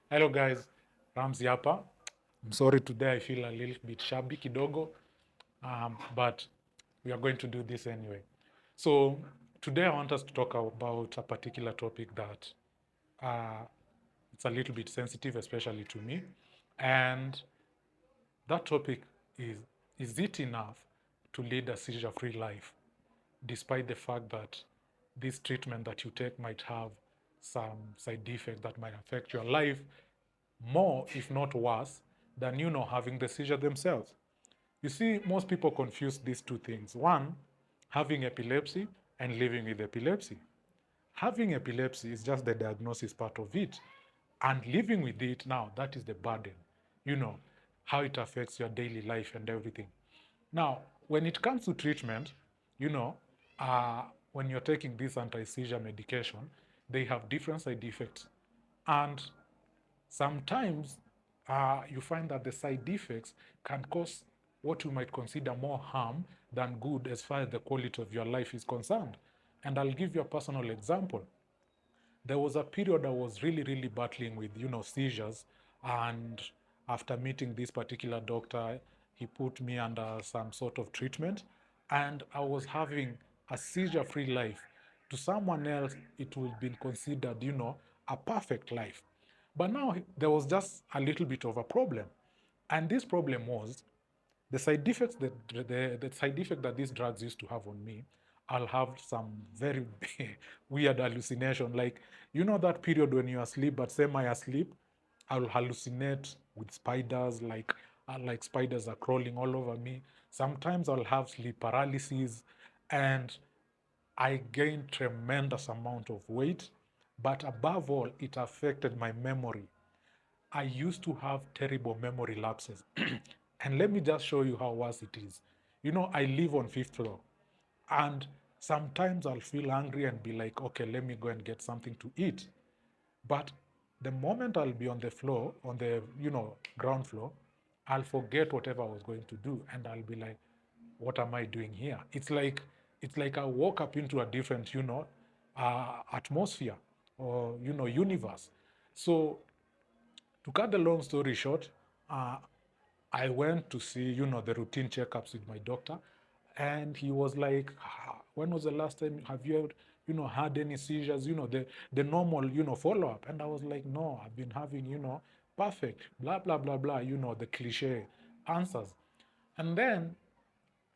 Hello guys, Ramzi hapa. I'm sorry today I feel a little bit shabby kidogo, but we are going to do this anyway. So today I want us to talk about a particular topic that uh, it's a little bit sensitive, especially to me. And that topic is it enough to lead a seizure-free life, despite the fact that this treatment that you take might have some side effects that might affect your life more, if not worse, than having the seizure themselves. You see, most people confuse these two things. One, having epilepsy and living with epilepsy. Having epilepsy is just the diagnosis part of it. And living with it now, that is the burden, you know, how it affects your daily life and everything. Now, when it comes to treatment, you know, when you're taking this anti-seizure medication, they have different side effects. And sometimes you find that the side effects can cause what you might consider more harm than good as far as the quality of your life is concerned. And I'll give you a personal example. There was a period I was really, really battling with, seizures. And after meeting this particular doctor, he put me under some sort of treatment. And I was having a seizure free life. To someone else, it would have been considered, a perfect life. But now there was just a little bit of a problem. And this problem was the side effect that these drugs used to have on me. I'll have some very weird hallucination, like that period when you're asleep but semi-asleep. I'll hallucinate with spiders, like spiders are crawling all over me. Sometimes I'll have sleep paralysis, and I gained tremendous amount of weight. But above all, it affected my memory. I used to have terrible memory lapses. And let me just show you how worse it is. I live on fifth floor. And sometimes I'll feel hungry and be like, okay, let me go and get something to eat. But the moment I'll be on the floor, on the, ground floor, I'll forget whatever I was going to do. And I'll be like, what am I doing here? It's like I woke up into a different, atmosphere or, universe. So to cut the long story short, uh, I went to see, the routine checkups with my doctor, and he was like, "When was the last time have you, had any seizures? The normal, follow up." And I was like, "No, I've been having, perfect, blah blah blah blah, the cliche answers." And then,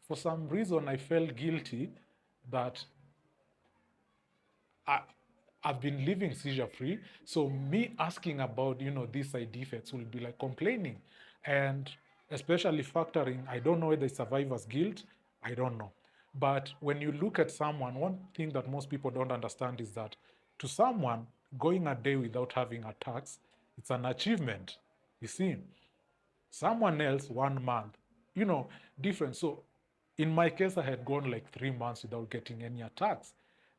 for some reason, I felt guilty that I, I've been living seizure free. So me asking about, these side effects will be like complaining. And especially factoring, I don't know whether it's survivor's guilt, I don't know. But when you look at someone, one thing that most people don't understand is that to someone, going a day without having attacks, it's an achievement. You see, someone else 1 month, you know, different. So in my case, I had gone like 3 months without getting any attacks.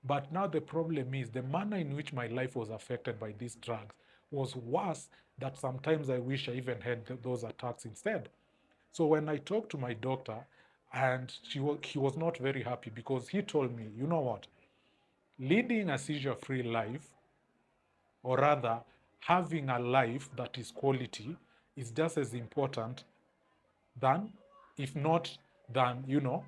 But now the problem is the manner in which my life was affected by these drugs was worse, that sometimes I wish I even had those attacks instead. So when I talked to my doctor, and he was not very happy, because he told me, you know what, leading a seizure free life, or rather having a life that is quality, is just as important than, if not than,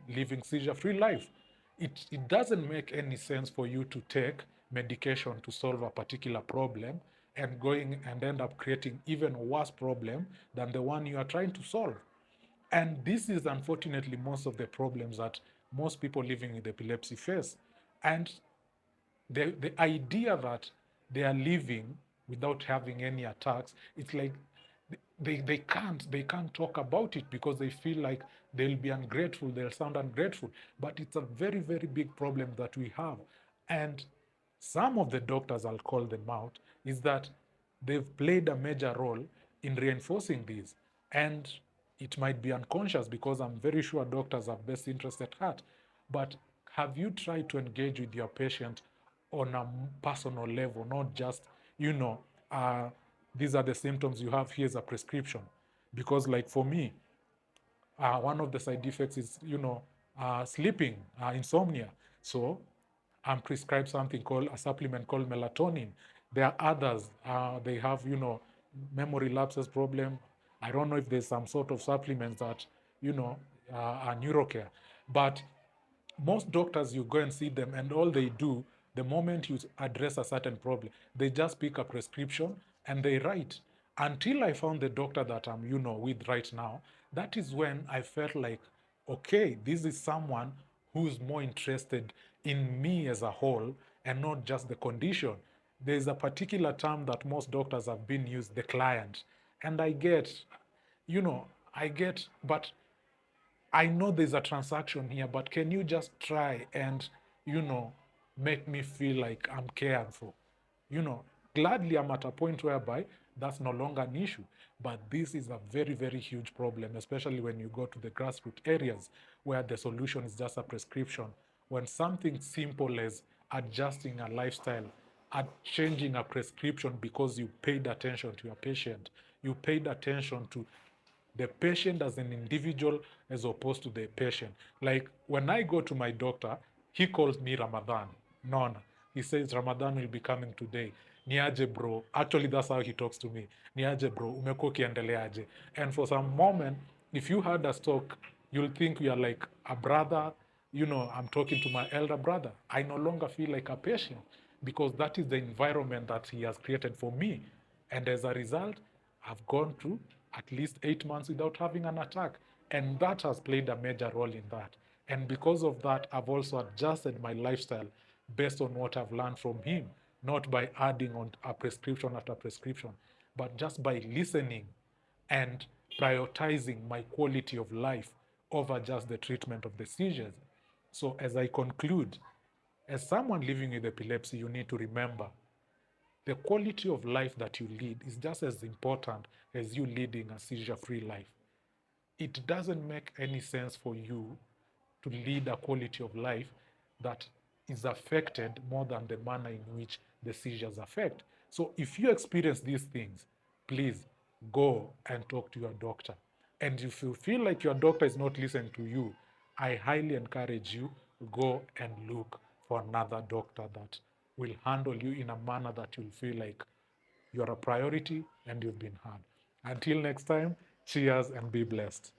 living seizure-free life. It doesn't make any sense for you to take medication to solve a particular problem and going and end up creating even worse problem than the one you are trying to solve. And this is unfortunately most of the problems that most people living with epilepsy face. And the idea that they are living without having any attacks, it's like they can't talk about it, because they feel like they'll be ungrateful, they'll sound ungrateful. But it's a very, very big problem that we have. And some of the doctors, I'll call them out, is that they've played a major role in reinforcing this. And it might be unconscious, because I'm very sure doctors have best interest at heart. But have you tried to engage with your patient on a personal level, not just, you know, uh, these are the symptoms you have, here's a prescription? Because, like for me, one of the side effects is, sleeping, insomnia. So I'm prescribed something called a supplement called melatonin. There are others. They have, memory lapses problem. I don't know if there's some sort of supplements that, you know, are neurocare. But most doctors, you go and see them, and all they do, the moment you address a certain problem, they just pick a prescription and they write. Until I found the doctor that I'm, with right now, that is when I felt like, okay, this is someone who's more interested in me as a whole and not just the condition. There's a particular term that most doctors have been used, the client. And I get, you know, but I know there's a transaction here, but can you just try and, you know, make me feel like I'm cared for? You know, gladly I'm at a point whereby that's no longer an issue. But this is a very, very huge problem, especially when you go to the grassroots areas where the solution is just a prescription. When something simple as adjusting a lifestyle, changing a prescription because you paid attention to your patient, you paid attention to the patient as an individual as opposed to the patient. Like when I go to my doctor, he calls me Ramadan. Nona. He says Ramadan will be coming today. Niaje bro. Actually, that's how he talks to me. Niaje bro, umekuwa ukiendeleaje? And for some moment, if you had a talk, you'll think we are like a brother. I'm talking to my elder brother. I no longer feel like a patient because that is the environment that he has created for me. And as a result, I've gone through at least 8 months without having an attack. And that has played a major role in that. And because of that, I've also adjusted my lifestyle based on what I've learned from him, not by adding on a prescription after prescription, but just by listening and prioritizing my quality of life over just the treatment of the seizures. So, as I conclude, as someone living with epilepsy, you need to remember the quality of life that you lead is just as important as you leading a seizure free life. It doesn't make any sense for you to lead a quality of life that is affected more than the manner in which the seizures affect. So if you experience these things, please go and talk to your doctor. And if you feel like your doctor is not listening to you, I highly encourage you go and look for another doctor that will handle you in a manner that you'll feel like you're a priority and you've been heard. Until next time, cheers and be blessed.